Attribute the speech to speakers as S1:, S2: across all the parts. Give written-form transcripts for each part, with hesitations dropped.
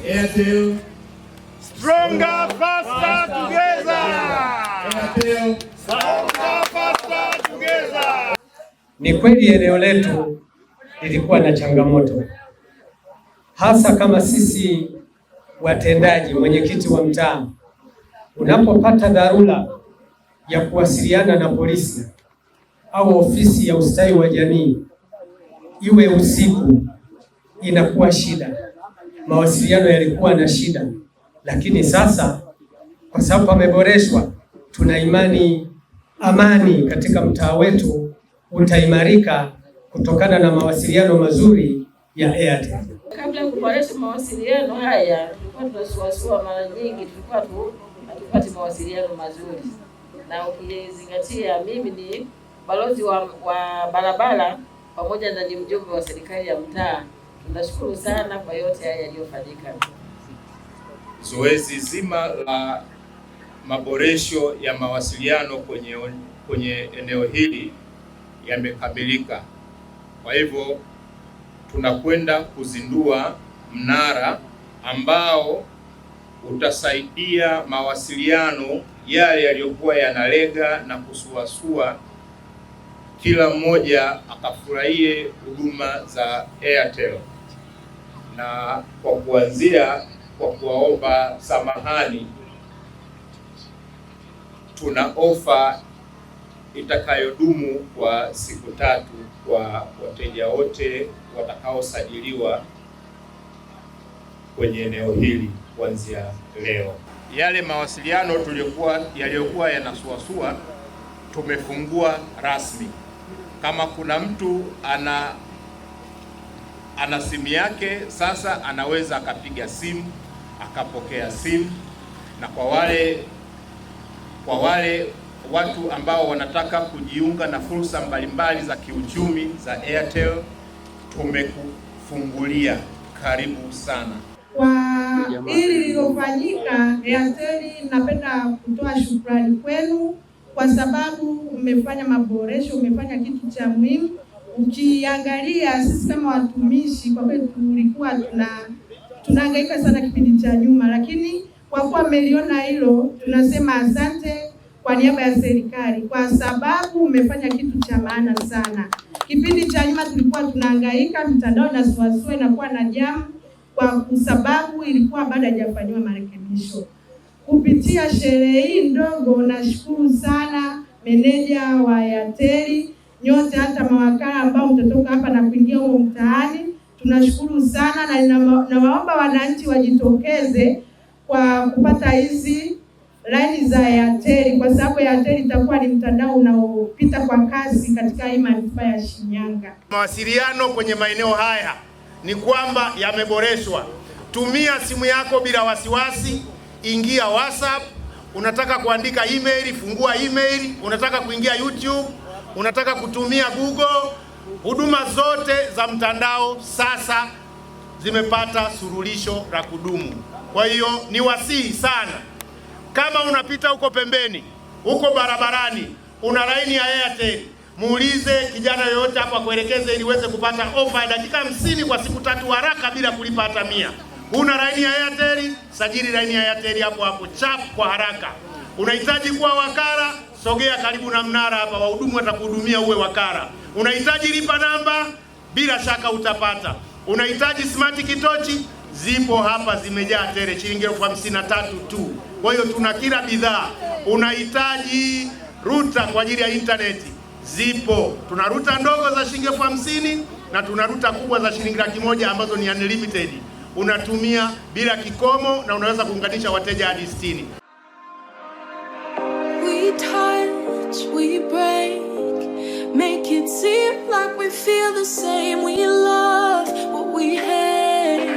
S1: Airtel.
S2: Stronger, faster together.
S1: Airtel.
S2: Stronger, faster together.
S3: Ni kweli eneo letu lilikuwa na changamoto, hasa kama sisi watendaji, mwenyekiti wa mtaa, unapopata dharura ya kuwasiliana na polisi au ofisi ya ustawi wa jamii, iwe usiku, inakuwa shida. Mawasiliano yalikuwa na shida, lakini sasa kwa sababu pameboreshwa, tuna imani amani katika mtaa wetu utaimarika kutokana na mawasiliano mazuri ya Airtel.
S4: Kabla ya kuboresha mawasiliano haya, tulikuwa tunasuasua mara nyingi, tulikuwa hatupati mawasiliano mazuri, na ukizingatia mimi ni balozi wa barabara pamoja na ni mjumbe wa serikali ya mtaa. Tunashukuru sana kwa yote haya yaliyofanyika.
S2: Zoezi zima la maboresho ya mawasiliano kwenye eneo hili yamekamilika. Kwa hivyo tunakwenda kuzindua mnara ambao utasaidia mawasiliano yale yaliyokuwa yanalega na kusuasua, kila mmoja akafurahie huduma za Airtel. Na kwa kuanzia, kwa kuwaomba samahani, tuna ofa itakayodumu kwa siku 3 kwa wateja wote watakaosajiliwa kwenye eneo hili kuanzia leo. Yale mawasiliano yaliyokuwa yanasuasua tumefungua rasmi. Kama kuna mtu ana simu yake sasa, anaweza akapiga simu akapokea simu, na kwa wale watu ambao wanataka kujiunga na fursa mbalimbali za kiuchumi za Airtel, tumekufungulia. Karibu sana.
S5: Kwa hili lililofanyika Airtel, napenda kutoa shukrani kwenu kwa sababu umefanya maboresho, umefanya kitu cha muhimu. Ukiangalia sisi kama watumishi, kwa kweli tulikuwa tunahangaika sana kipindi cha nyuma, lakini kwa kuwa mmeliona hilo, tunasema asante kwa niaba ya serikali, kwa sababu umefanya kitu cha maana sana. Kipindi cha nyuma tulikuwa tunahangaika, mitandao na suasua inakuwa na jamu kwa sababu ilikuwa bado haijafanywa marekebisho. Kupitia sherehe hii ndogo, nashukuru sana meneja wa Airtel, nyote hata mawakala ambao mtatoka hapa na kuingia huko mtaani, tunashukuru sana, na nawaomba wananchi wajitokeze kwa kupata hizi laini za Airtel, kwa sababu Airtel itakuwa ni mtandao unaopita kwa kasi katika hii manispaa ya Shinyanga.
S2: Mawasiliano kwenye maeneo haya ni kwamba yameboreshwa. Tumia simu yako bila wasiwasi, ingia WhatsApp, unataka kuandika email, fungua email, unataka kuingia YouTube, unataka kutumia Google, huduma zote za mtandao sasa zimepata suluhisho la kudumu. Kwa hiyo ni wasihi sana, kama unapita huko pembeni, huko barabarani, una laini ya Airtel, muulize kijana yoyote hapa kuelekeze ili uweze kupata ofa ya dakika 50 kwa siku 3 haraka bila kulipa hata 100. Una laini ya Airtel, sajili laini ya Airtel hapo chap kwa haraka. Unahitaji kuwa wakala, sogea karibu na mnara hapa, wahudumu watakuhudumia uwe wakala. Unahitaji lipa namba, bila shaka utapata. Unahitaji smart kitochi, zipo hapa, zimejaa tele, shilingi 53,000 tu. Kwa hiyo tuna kila bidhaa. Unahitaji ruta kwa ajili ya internet, zipo. Tuna ruta ndogo za shilingi 50,000 na tuna ruta kubwa za shilingi 100,000 ambazo ni unlimited. Unatumia bila kikomo na unaweza kuunganisha wateja hadi 60.
S6: We touch, we break, make it seem like we feel the same. We love what we hate.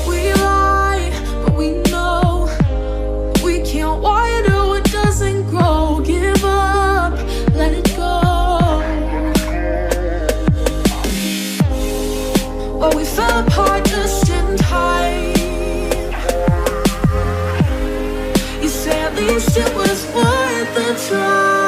S6: We lie, but we know we can't water what doesn't grow. Give up, let it go. Well, we fell apart just in time. You said at least it was worth the try.